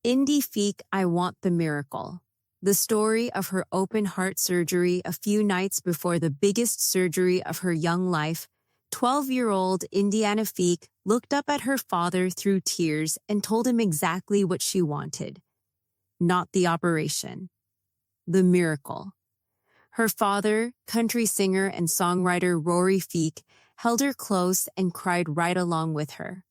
Indy Feek, I Want the Miracle. The story of her open heart surgery a few nights before the biggest surgery of her young life, 12-year-old Indiana Feek looked up at her father through tears and told him exactly what she wanted. Not the operation. The miracle. Her father, country singer and songwriter Rory Feek, held her close and cried right along with her.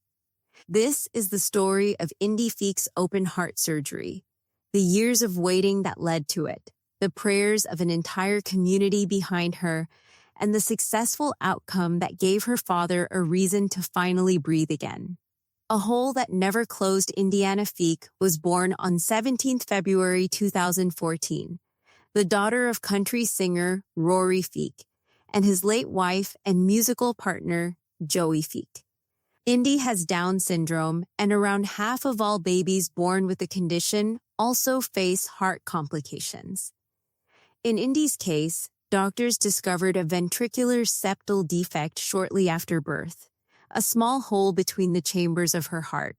This is the story of Indy Feek's open heart surgery, the years of waiting that led to it, the prayers of an entire community behind her, and the successful outcome that gave her father a reason to finally breathe again. A hole that never closed. Indiana Feek was born on 17 February 2014, the daughter of country singer Rory Feek and his late wife and musical partner, Joey Feek. Indy has Down syndrome, and around half of all babies born with the condition also face heart complications. In Indy's case, doctors discovered a ventricular septal defect shortly after birth, a small hole between the chambers of her heart.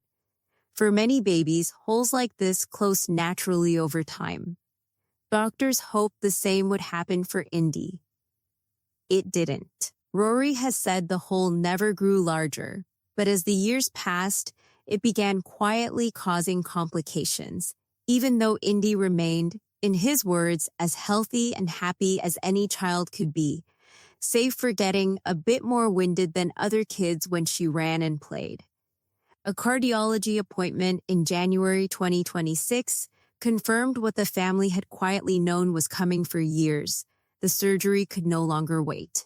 For many babies, holes like this close naturally over time. Doctors hoped the same would happen for Indy. It didn't. Rory has said the hole never grew larger, but as the years passed, it began quietly causing complications, even though Indy remained, in his words, as healthy and happy as any child could be, save for getting a bit more winded than other kids when she ran and played. A cardiology appointment in January 2026 confirmed what the family had quietly known was coming for years. The surgery could no longer wait.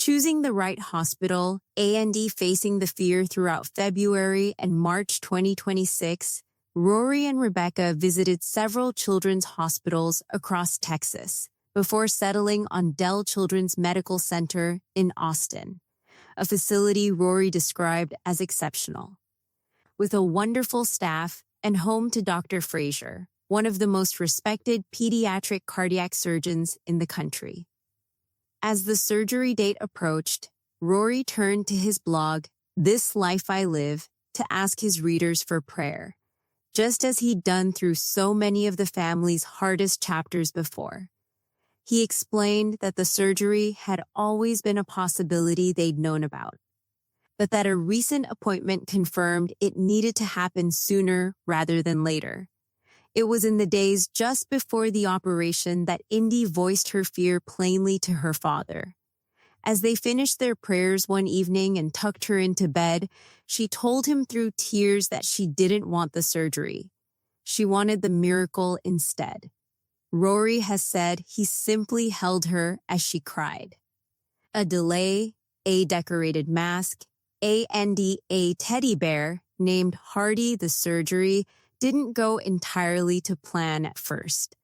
Choosing the right hospital, Indy facing the fear throughout February and March 2026, Rory and Rebecca visited several children's hospitals across Texas before settling on Dell Children's Medical Center in Austin, a facility Rory described as exceptional. With a wonderful staff and home to Dr. Frazier, one of the most respected pediatric cardiac surgeons in the country. As the surgery date approached, Rory turned to his blog, This Life I Live, to ask his readers for prayer, just as he'd done through so many of the family's hardest chapters before. He explained that the surgery had always been a possibility they'd known about, but that a recent appointment confirmed it needed to happen sooner rather than later. It was in the days just before the operation that Indy voiced her fear plainly to her father. As they finished their prayers one evening and tucked her into bed, she told him through tears that she didn't want the surgery. She wanted the miracle instead. Rory has said he simply held her as she cried. A delay, a decorated mask, a teddy bear named Hardy. The surgery didn't go entirely to plan at first.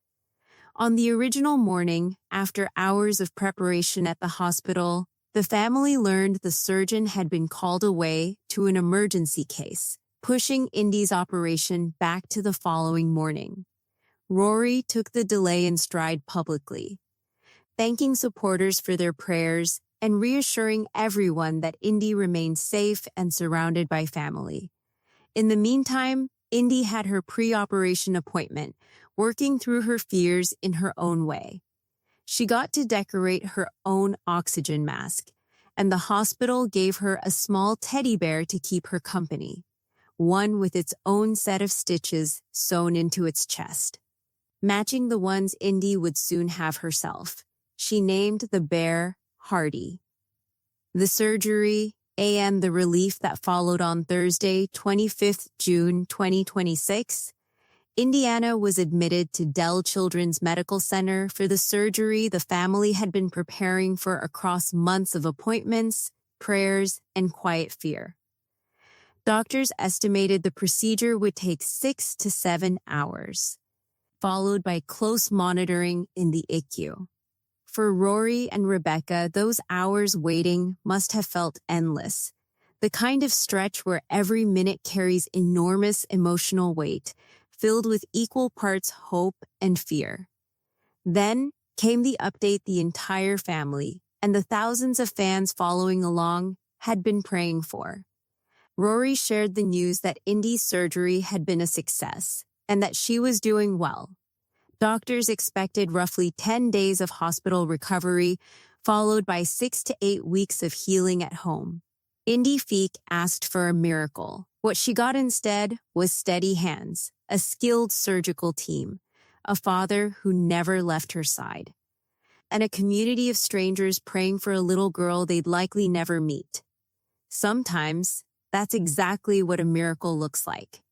On the original morning, after hours of preparation at the hospital, the family learned the surgeon had been called away to an emergency case, pushing Indy's operation back to the following morning. Rory took the delay in stride publicly, thanking supporters for their prayers and reassuring everyone that Indy remained safe and surrounded by family. In the meantime, Indy had her pre-operation appointment, working through her fears in her own way. She got to decorate her own oxygen mask, and the hospital gave her a small teddy bear to keep her company, one with its own set of stitches sewn into its chest, matching the ones Indy would soon have herself. She named the bear Hardy. The surgery, and the relief that followed on Thursday, 25th June 2026, Indiana was admitted to Dell Children's Medical Center for the surgery the family had been preparing for across months of appointments, prayers, and quiet fear. Doctors estimated the procedure would take 6 to 7 hours, followed by close monitoring in the ICU. For Rory and Rebecca, those hours waiting must have felt endless, the kind of stretch where every minute carries enormous emotional weight, filled with equal parts hope and fear. Then came the update the entire family, and the thousands of fans following along, had been praying for. Rory shared the news that Indy's surgery had been a success, and that she was doing well. Doctors expected roughly 10 days of hospital recovery, followed by 6 to 8 weeks of healing at home. Indy Feek asked for a miracle. What she got instead was steady hands, a skilled surgical team, a father who never left her side, and a community of strangers praying for a little girl they'd likely never meet. Sometimes, that's exactly what a miracle looks like.